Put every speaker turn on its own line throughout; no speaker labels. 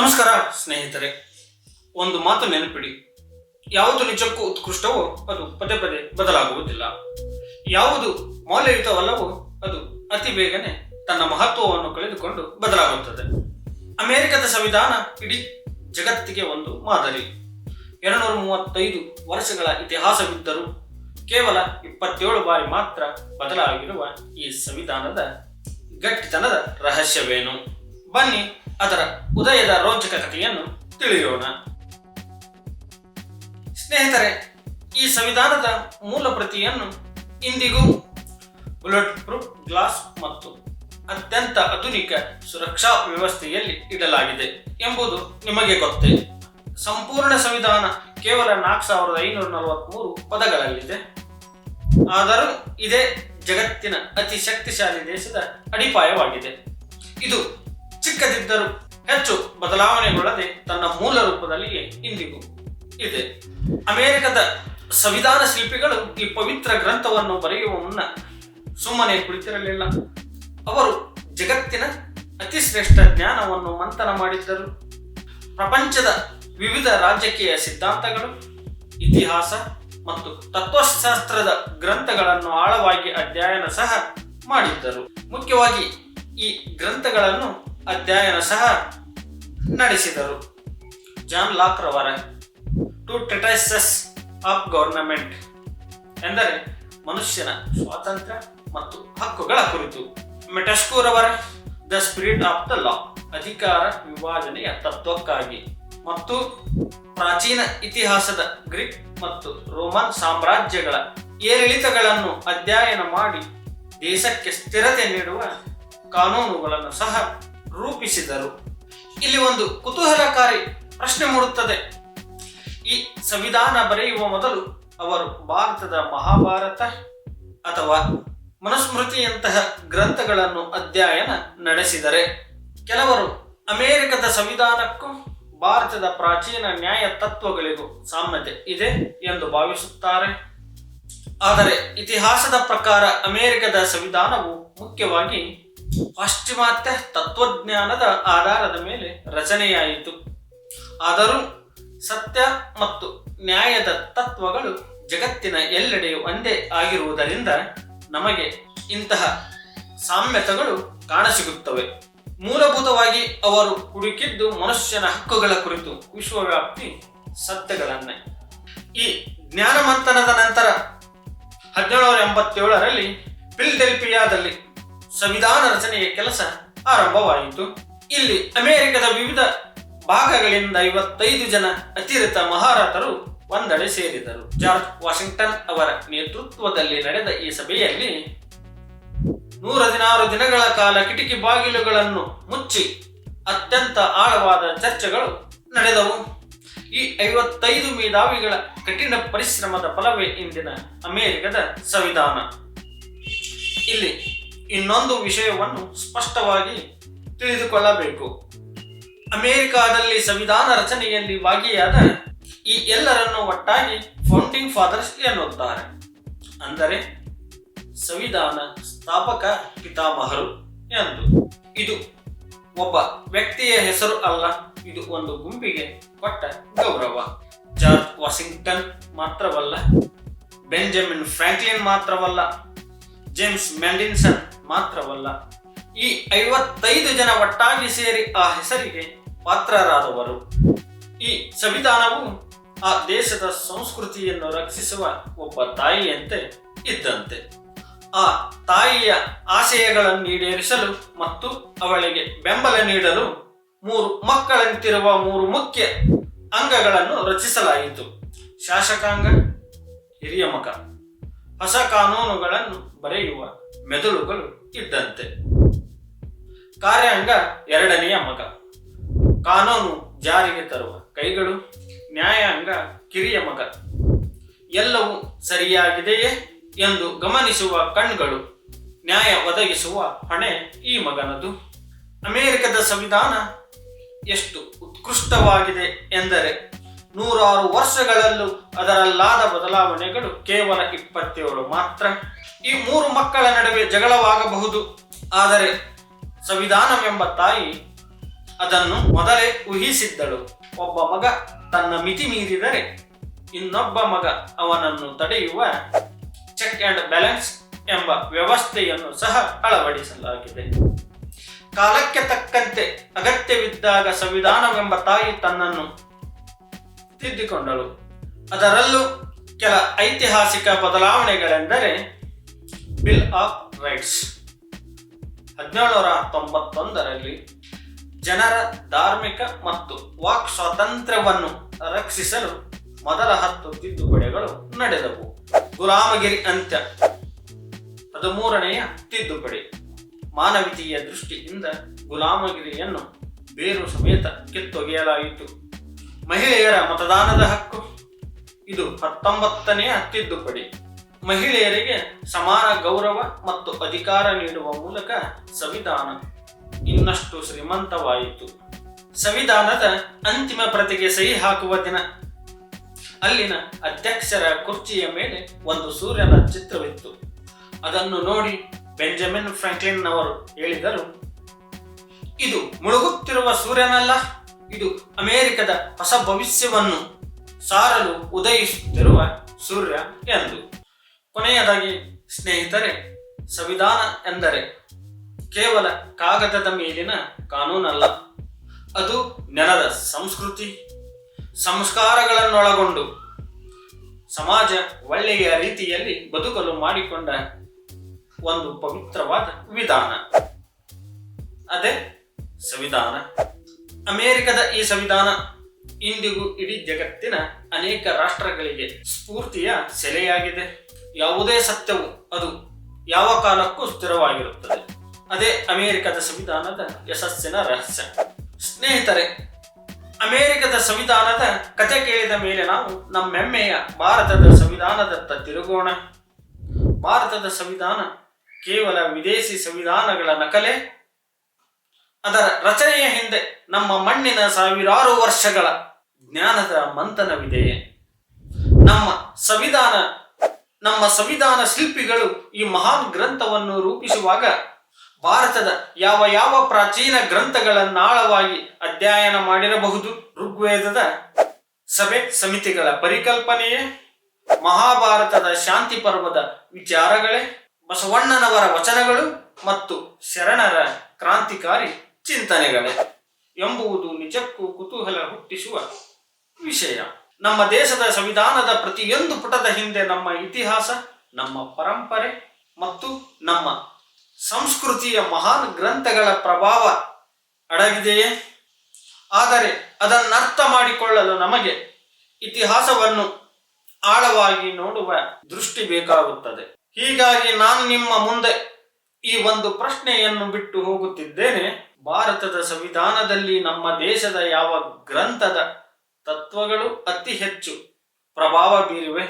ನಮಸ್ಕಾರ ಸ್ನೇಹಿತರೆ. ಒಂದು ಮಾತು ನೆನಪಿಡಿ, ಯಾವುದು ನಿಜಕ್ಕೂ ಉತ್ಕೃಷ್ಟವೋ ಅದು ಪದೇ ಪದೇ ಬದಲಾಗುವುದಿಲ್ಲ. ಯಾವುದು ಮೌಲ್ಯಯುತವಲ್ಲವೋ ಅದು ಅತಿ ಬೇಗನೆ ತನ್ನ ಮಹತ್ವವನ್ನು ಕಳೆದುಕೊಂಡು ಬದಲಾಗುತ್ತದೆ. ಅಮೆರಿಕದ ಸಂವಿಧಾನ ಇಡೀ ಜಗತ್ತಿಗೆ ಒಂದು ಮಾದರಿ. 235 ವರ್ಷಗಳ ಇತಿಹಾಸವಿದ್ದರೂ ಕೇವಲ 27 ಬಾರಿ ಮಾತ್ರ ಬದಲಾಗಿರುವ ಈ ಸಂವಿಧಾನದ ಗಟ್ಟಿತನದ ರಹಸ್ಯವೇನು? ಬನ್ನಿ ಅದರ ಉದಯದ ರೋಚಕ ಕಥೆಯನ್ನು ತಿಳಿಯೋಣ. ಸ್ನೇಹಿತರೆ, ಈ ಸಂವಿಧಾನದ ಮೂಲ ಪ್ರತಿಯನ್ನು ಇಂದಿಗೂ ಬುಲೆಟ್ ಪ್ರೂಫ್ ಗ್ಲಾಸ್ ಮತ್ತು ಅತ್ಯಂತ ಆಧುನಿಕ ಸುರಕ್ಷಾ ವ್ಯವಸ್ಥೆಯಲ್ಲಿ ಇಡಲಾಗಿದೆ ಎಂಬುದು ನಿಮಗೆ ಗೊತ್ತೇ. ಸಂಪೂರ್ಣ ಸಂವಿಧಾನ ಕೇವಲ 4543 ಪದಗಳಲ್ಲಿದೆ. ಆದರೂ ಇದೇ ಜಗತ್ತಿನ ಅತಿ ಶಕ್ತಿಶಾಲಿ ದೇಶದ ಅಡಿಪಾಯವಾಗಿದೆ. ಇದು ಚಿಕ್ಕದಿದ್ದರೂ ಹೆಚ್ಚು ಬದಲಾವಣೆಗೊಳ್ಳದೆ ತನ್ನ ಮೂಲ ರೂಪದಲ್ಲಿಯೇ ಇಂದಿಗೂ ಇದೆ. ಅಮೆರಿಕದ ಸಂವಿಧಾನ ಶಿಲ್ಪಿಗಳು ಈ ಪವಿತ್ರ ಗ್ರಂಥವನ್ನು ಬರೆಯುವ ಮುನ್ನ ಸುಮ್ಮನೆ ಕುಳಿತಿರಲಿಲ್ಲ. ಅವರು ಜಗತ್ತಿನ ಅತಿ ಶ್ರೇಷ್ಠ ಜ್ಞಾನವನ್ನು ಮಂಥನ ಮಾಡಿದ್ದರು. ಪ್ರಪಂಚದ ವಿವಿಧ ರಾಜಕೀಯ ಸಿದ್ಧಾಂತಗಳು, ಇತಿಹಾಸ ಮತ್ತು ತತ್ವಶಾಸ್ತ್ರದ ಗ್ರಂಥಗಳನ್ನು ಆಳವಾಗಿ ಅಧ್ಯಯನ ಸಹ ಮಾಡಿದ್ದರು. ಮುಖ್ಯವಾಗಿ ಈ ಗ್ರಂಥಗಳನ್ನು ಅಧ್ಯಯನ ಸಹ ನಡೆಸಿದರು. ಜಾನ್ ಲಾಕ್ ರವರ ಟು ಟ್ರೀಟೈಸಸ್ ಆಫ್ ಗವರ್ನಮೆಂಟ್ ಎಂದರೆ ಮನುಷ್ಯನ ಸ್ವಾತಂತ್ರ್ಯ ಮತ್ತು ಹಕ್ಕುಗಳ ಕುರಿತು, ಮೆಟೆಸ್ಕ್ಯೂ ರವರ the spirit of the law ಅಧಿಕಾರ ವಿಭಜನೆಯ ತತ್ವಕ್ಕಾಗಿ, ಮತ್ತು ಪ್ರಾಚೀನ ಇತಿಹಾಸದ ಗ್ರೀಕ್ ಮತ್ತು ರೋಮನ್ ಸಾಮ್ರಾಜ್ಯಗಳ ಏರಿಳಿತಗಳನ್ನು ಅಧ್ಯಯನ ಮಾಡಿ ದೇಶಕ್ಕೆ ಸ್ಥಿರತೆ ನೀಡುವ ಕಾನೂನುಗಳನ್ನು ಸಹ ರೂಪಿಸಿದರು. ಇಲ್ಲಿ ಒಂದು ಕುತೂಹಲಕಾರಿ ಪ್ರಶ್ನೆ ಮೂಡುತ್ತದೆ. ಈ ಸಂವಿಧಾನ ಬರೆಯುವ ಮೊದಲು ಅವರು ಭಾರತದ ಮಹಾಭಾರತ ಅಥವಾ ಮನುಸ್ಮೃತಿಯಂತಹ ಗ್ರಂಥಗಳನ್ನು ಅಧ್ಯಯನ ನಡೆಸಿದರೆ? ಕೆಲವರು ಅಮೆರಿಕದ ಸಂವಿಧಾನಕ್ಕೂ ಭಾರತದ ಪ್ರಾಚೀನ ನ್ಯಾಯ ತತ್ವಗಳಿಗೂ ಸಾಮ್ಯತೆ ಇದೆ ಎಂದು ಭಾವಿಸುತ್ತಾರೆ. ಆದರೆ ಇತಿಹಾಸದ ಪ್ರಕಾರ ಅಮೆರಿಕದ ಸಂವಿಧಾನವು ಮುಖ್ಯವಾಗಿ ಪಾಶ್ಚಿಮಾತ್ಯ ತತ್ವಜ್ಞಾನದ ಆಧಾರದ ಮೇಲೆ ರಚನೆಯಾಯಿತು. ಆದರೂ ಸತ್ಯ ಮತ್ತು ನ್ಯಾಯದ ತತ್ವಗಳು ಜಗತ್ತಿನ ಎಲ್ಲೆಡೆಯೂ ಒಂದೇ ಆಗಿರುವುದರಿಂದ ನಮಗೆ ಇಂತಹ ಸಾಮ್ಯತೆಗಳು ಕಾಣಸಿಗುತ್ತವೆ. ಮೂಲಭೂತವಾಗಿ ಅವರು ಹುಡುಕಿದ್ದು ಮನುಷ್ಯನ ಹಕ್ಕುಗಳ ಕುರಿತು ವಿಶ್ವವ್ಯಾಪಿ ಸತ್ಯಗಳನ್ನೇ. ಈ ಜ್ಞಾನ ಮಂಥನದ ನಂತರ 1787ರಲ್ಲಿ ಫಿಲಡೆಲ್ಫಿಯಾದಲ್ಲಿ ಸಂವಿಧಾನ ರಚನೆಯ ಕೆಲಸ ಆರಂಭವಾಯಿತು. ಇಲ್ಲಿ ಅಮೆರಿಕದ ವಿವಿಧ ಭಾಗಗಳಿಂದ 55 ಜನ ಅತಿರಿಕ್ತ ಮಹಾರಥರು ಒಂದೆಡೆ ಸೇರಿದರು. ಜಾರ್ಜ್ ವಾಷಿಂಗ್ಟನ್ ಅವರ ನೇತೃತ್ವದಲ್ಲಿ ನಡೆದ ಈ ಸಭೆಯಲ್ಲಿ 116 ದಿನಗಳ ಕಾಲ ಕಿಟಕಿ ಬಾಗಿಲುಗಳನ್ನು ಮುಚ್ಚಿ ಅತ್ಯಂತ ಆಳವಾದ ಚರ್ಚೆಗಳು ನಡೆದವು. ಈ 55 ಮೇಧಾವಿಗಳ ಕಠಿಣ ಪರಿಶ್ರಮದ ಫಲವೇ ಇಂದಿನ ಅಮೆರಿಕದ ಸಂವಿಧಾನ. ಇಲ್ಲಿ ಇನ್ನೊಂದು ವಿಷಯವನ್ನು ಸ್ಪಷ್ಟವಾಗಿ ತಿಳಿದುಕೊಳ್ಳಬೇಕು. ಅಮೆರಿಕಾದಲ್ಲಿ ಸಂವಿಧಾನ ರಚನೆಯಲ್ಲಿ ಭಾಗಿಯಾದ ಈ ಎಲ್ಲರನ್ನು ಒಟ್ಟಾಗಿ ಫೌಂಡಿಂಗ್ ಫಾದರ್ಸ್ ಎನ್ನುತ್ತಾರೆ. ಅಂದರೆ ಸಂವಿಧಾನ ಸ್ಥಾಪಕ ಪಿತಾಮಹರು ಎಂದು. ಇದು ಒಬ್ಬ ವ್ಯಕ್ತಿಯ ಹೆಸರು ಅಲ್ಲ, ಇದು ಒಂದು ಗುಂಪಿಗೆ ಕೊಟ್ಟ ಗೌರವ. ಜಾರ್ಜ್ ವಾಷಿಂಗ್ಟನ್ ಮಾತ್ರವಲ್ಲ, ಬೆಂಜಮಿನ್ ಫ್ರಾಂಕ್ಲಿನ್ ಮಾತ್ರವಲ್ಲ, ಜೇಮ್ಸ್ ಮ್ಯಾಡಿಸನ್ ಮಾತ್ರವಲ್ಲ, ಈ 55 ಜನ ಒಟ್ಟಾಗಿ ಸೇರಿ ಆ ಹೆಸರಿಗೆ ಪಾತ್ರರಾದವರು. ಈ ಸಂವಿಧಾನವು ಆ ದೇಶದ ಸಂಸ್ಕೃತಿಯನ್ನು ರಕ್ಷಿಸುವ ಒಬ್ಬ ತಾಯಿಯಂತೆ ಇದ್ದಂತೆ. ಆ ತಾಯಿಯ ಆಶಯಗಳನ್ನು ಈಡೇರಿಸಲು ಮತ್ತು ಅವಳಿಗೆ ಬೆಂಬಲ ನೀಡಲು 3 ಮಕ್ಕಳಂತಿರುವ 3 ಮುಖ್ಯ ಅಂಗಗಳನ್ನು ರಚಿಸಲಾಯಿತು. ಶಾಸಕಾಂಗ, ಹಿರಿಯ ಮಗ, ಹೊಸ ಕಾನೂನುಗಳನ್ನು ಬರೆಯುವ ಮೆದುಳುಗಳು ಇದ್ದಂತೆ. ಕಾರ್ಯಾಂಗ, ಎರಡನೆಯ ಮಗ, ಕಾನೂನು ಜಾರಿಗೆ ತರುವ ಕೈಗಳು. ನ್ಯಾಯಾಂಗ, ಕಿರಿಯ ಮಗ, ಎಲ್ಲವೂ ಸರಿಯಾಗಿದೆಯೇ ಎಂದು ಗಮನಿಸುವ ಕಣ್ಗಳು. ನ್ಯಾಯ ಒದಗಿಸುವ ಹೊಣೆ ಈ ಮಗನದು. ಅಮೆರಿಕದ ಸಂವಿಧಾನ ಎಷ್ಟು ಉತ್ಕೃಷ್ಟವಾಗಿದೆ ಎಂದರೆ 106 ವರ್ಷಗಳಲ್ಲೂ ಅದರಲ್ಲಾದ ಬದಲಾವಣೆಗಳು ಕೇವಲ 27 ಮಾತ್ರ. ಈ 3 ಮಕ್ಕಳ ನಡುವೆ ಜಗಳವಾಗಬಹುದು, ಆದರೆ ಸಂವಿಧಾನವೆಂಬ ತಾಯಿ ಅದನ್ನು ಮೊದಲೇ ಊಹಿಸಿದ್ದಳು. ಒಬ್ಬ ಮಗ ತನ್ನ ಮಿತಿ ಮೀರಿದರೆ ಇನ್ನೊಬ್ಬ ಮಗ ಅವನನ್ನು ತಡೆಯುವ ಚೆಕ್ ಅಂಡ್ ಬ್ಯಾಲೆನ್ಸ್ ಎಂಬ ವ್ಯವಸ್ಥೆಯನ್ನು ಸಹ ಅಳವಡಿಸಲಾಗಿದೆ. ಕಾಲಕ್ಕೆ ತಕ್ಕಂತೆ ಅಗತ್ಯವಿದ್ದಾಗ ಸಂವಿಧಾನವೆಂಬ ತಾಯಿ ತನ್ನನ್ನು ತಿದ್ದಿಕೊಂಡಳು. ಅದರಲ್ಲೂ ಕೆಲ ಐತಿಹಾಸಿಕ ಬದಲಾವಣೆಗಳೆಂದರೆ ಬಿಲ್ ಆಫ್ ರೈಟ್ಸ್ 1791ರಲ್ಲಿ ಜನರ ಧಾರ್ಮಿಕ ಮತ್ತು ವಾಕ್ ಸ್ವಾತಂತ್ರ್ಯವನ್ನು ರಕ್ಷಿಸಲು ಮೊದಲ 10 ತಿದ್ದುಪಡಿಗಳು ನಡೆದವು. ಗುಲಾಮಗಿರಿ ಅಂತ್ಯ 13ನೆಯ ತಿದ್ದುಪಡಿ. ಮಾನವೀಯತೆಯ ದೃಷ್ಟಿಯಿಂದ ಗುಲಾಮಗಿರಿಯನ್ನು ಬೇರು ಸಮೇತ ಕಿತ್ತೊಗೆಯಲಾಯಿತು. ಮಹಿಳೆಯರ ಮತದಾನದ ಹಕ್ಕು ಇದು 19ನೆಯ ತಿದ್ದುಪಡಿ. ಮಹಿಳೆಯರಿಗೆ ಸಮಾನ ಗೌರವ ಮತ್ತು ಅಧಿಕಾರ ನೀಡುವ ಮೂಲಕ ಸಂವಿಧಾನ ಇನ್ನಷ್ಟು ಶ್ರೀಮಂತವಾಯಿತು. ಸಂವಿಧಾನದ ಅಂತಿಮ ಪ್ರತಿಗೆ ಸಹಿ ಹಾಕುವ ದಿನ ಅಲ್ಲಿನ ಅಧ್ಯಕ್ಷರ ಕುರ್ಚಿಯ ಮೇಲೆ ಒಂದು ಸೂರ್ಯನ ಚಿತ್ರವಿತ್ತು. ಅದನ್ನು ನೋಡಿ ಬೆಂಜಮಿನ್ ಫ್ರಾಂಕ್ಲಿನ್ ಅವರು ಹೇಳಿದರು, ಇದು ಮುಳುಗುತ್ತಿರುವ ಸೂರ್ಯನಲ್ಲ, ಇದು ಅಮೆರಿಕದ ಹೊಸ ಭವಿಷ್ಯವನ್ನು ಸಾರಲು ಉದಯಿಸುತ್ತಿರುವ ಸೂರ್ಯ ಎಂದು. ಕೊನೆಯದಾಗಿ ಸ್ನೇಹಿತರೆ, ಸಂವಿಧಾನ ಎಂದರೆ ಕೇವಲ ಕಾಗದದ ಮೇಲಿನ ಕಾನೂನಲ್ಲ, ಅದು ನೆಲದ ಸಂಸ್ಕೃತಿ ಸಂಸ್ಕಾರಗಳನ್ನೊಳಗೊಂಡು ಸಮಾಜ ಒಳ್ಳೆಯ ರೀತಿಯಲ್ಲಿ ಬದುಕಲು ಮಾಡಿಕೊಂಡ ಒಂದು ಪವಿತ್ರವಾದ ವಿಧಾನ. ಅದೇ ಸಂವಿಧಾನ. ಅಮೆರಿಕದ ಈ ಸಂವಿಧಾನ ಇಂದಿಗೂ ಇಡೀ ಜಗತ್ತಿನ ಅನೇಕ ರಾಷ್ಟ್ರಗಳಿಗೆ ಸ್ಫೂರ್ತಿಯ ಸೆಲೆಯಾಗಿದೆ. ಯಾವುದೇ ಸತ್ಯವು ಅದು ಯಾವ ಕಾಲಕ್ಕೂ ಸ್ಥಿರವಾಗಿರುತ್ತದೆ. ಅದೇ ಅಮೆರಿಕದ ಸಂವಿಧಾನದ ಯಶಸ್ಸಿನ ರಹಸ್ಯ. ಸ್ನೇಹಿತರೆ, ಅಮೆರಿಕದ ಸಂವಿಧಾನದ ಕತೆ ಕೇಳಿದ ಮೇಲೆ ನಾವು ನಮ್ಮೆಮ್ಮೆಯ ಭಾರತದ ಸಂವಿಧಾನದತ್ತ ತಿರುಗೋಣ. ಭಾರತದ ಸಂವಿಧಾನ ಕೇವಲ ವಿದೇಶಿ ಸಂವಿಧಾನಗಳ ನಕಲೆ. ಅದರ ರಚನೆಯ ಹಿಂದೆ ನಮ್ಮ ಮಣ್ಣಿನ ಸಾವಿರಾರು ವರ್ಷಗಳ ಜ್ಞಾನದ ಮಂಥನವಿದೆಯೇ? ನಮ್ಮ ಸಂವಿಧಾನ ಶಿಲ್ಪಿಗಳು ಈ ಮಹಾನ್ ಗ್ರಂಥವನ್ನು ರೂಪಿಸುವಾಗ ಭಾರತದ ಯಾವ ಪ್ರಾಚೀನ ಗ್ರಂಥಗಳನ್ನಾಳವಾಗಿ ಅಧ್ಯಯನ ಮಾಡಿರಬಹುದು? ಋಗ್ವೇದದ ಸಭೆ ಸಮಿತಿಗಳ ಪರಿಕಲ್ಪನೆಯೇ? ಮಹಾಭಾರತದ ಶಾಂತಿ ಪರ್ವದ ವಿಚಾರಗಳೇ? ಬಸವಣ್ಣನವರ ವಚನಗಳು ಮತ್ತು ಶರಣರ ಕ್ರಾಂತಿಕಾರಿ ಚಿಂತನೆಗಳೇ ಎಂಬುದು ನಿಜಕ್ಕೂ ಕುತೂಹಲ ಹುಟ್ಟಿಸುವ ವಿಷಯ. ನಮ್ಮ ದೇಶದ ಸಂವಿಧಾನದ ಪ್ರತಿಯೊಂದು ಪುಟದ ಹಿಂದೆ ನಮ್ಮ ಇತಿಹಾಸ, ನಮ್ಮ ಪರಂಪರೆ ಮತ್ತು ನಮ್ಮ ಸಂಸ್ಕೃತಿಯ ಮಹಾನ್ ಗ್ರಂಥಗಳ ಪ್ರಭಾವ ಅಡಗಿದೆಯೇ? ಆದರೆ ಅದನ್ನರ್ಥ ಮಾಡಿಕೊಳ್ಳಲು ನಮಗೆ ಇತಿಹಾಸವನ್ನು ಆಳವಾಗಿ ನೋಡುವ ದೃಷ್ಟಿ ಬೇಕಾಗುತ್ತದೆ. ಹೀಗಾಗಿ ನಾನು ನಿಮ್ಮ ಮುಂದೆ ಈ ಒಂದು ಪ್ರಶ್ನೆಯನ್ನು ಬಿಟ್ಟು ಹೋಗುತ್ತಿದ್ದೇನೆ. ಭಾರತದ ಸಂವಿಧಾನದಲ್ಲಿ ನಮ್ಮ ದೇಶದ ಯಾವ ಗ್ರಂಥದ ತತ್ವಗಳು ಅತಿ ಹೆಚ್ಚು ಪ್ರಭಾವ ಬೀರಿವೆ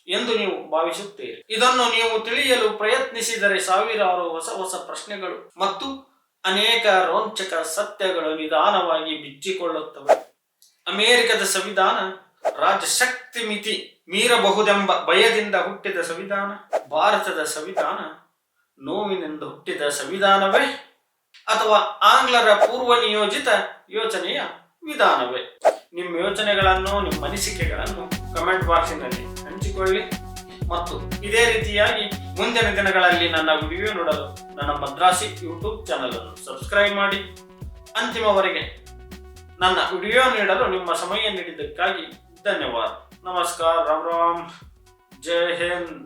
ಎಂದು ನೀವು ಭಾವಿಸುತ್ತೀರಿ? ಇದನ್ನು ನೀವು ತಿಳಿಯಲು ಪ್ರಯತ್ನಿಸಿದರೆ ಸಾವಿರಾರು ಹೊಸ ಪ್ರಶ್ನೆಗಳು ಮತ್ತು ಅನೇಕ ರೋಚಕ ಸತ್ಯಗಳು ನಿಧಾನವಾಗಿ ಬಿಚ್ಚಿಕೊಳ್ಳುತ್ತವೆ. ಅಮೆರಿಕದ ಸಂವಿಧಾನ ರಾಜಶಕ್ತಿ ಮಿತಿ ಮೀರಬಹುದೆಂಬ ಭಯದಿಂದ ಹುಟ್ಟಿದ ಸಂವಿಧಾನ. ಭಾರತದ ಸಂವಿಧಾನ ನೋವಿನಿಂದ ಹುಟ್ಟಿದ ಸಂವಿಧಾನವೇ ಅಥವಾ ಆಂಗ್ಲರ ಪೂರ್ವ ನಿಯೋಜಿತ ಯೋಚನೆಯ ವಿಧಾನವೇ? ನಿಮ್ಮ ಯೋಚನೆಗಳನ್ನು, ನಿಮ್ಮ ಅನಿಸಿಕೆಗಳನ್ನು ಕಮೆಂಟ್ ಬಾಕ್ಸಿನಲ್ಲಿ ಹಂಚಿಕೊಳ್ಳಿ. ಮತ್ತು ಇದೇ ರೀತಿಯಾಗಿ ಮುಂದಿನ ದಿನಗಳಲ್ಲಿ ನನ್ನ ವಿಡಿಯೋ ನೋಡಲು ನನ್ನ ಮದ್ರಾಸಿ ಯೂಟ್ಯೂಬ್ ಚಾನಲ್ ಅನ್ನು ಸಬ್ಸ್ಕ್ರೈಬ್ ಮಾಡಿ. ಅಂತಿಮವರೆಗೆ ನನ್ನ ವಿಡಿಯೋ ನೀಡಲು ನಿಮ್ಮ ಸಮಯ ನೀಡಿದ್ದಕ್ಕಾಗಿ ಧನ್ಯವಾದ. ನಮಸ್ಕಾರ. ರಾಮ್ ರಾಮ್. ಜೈ ಹಿಂದ್.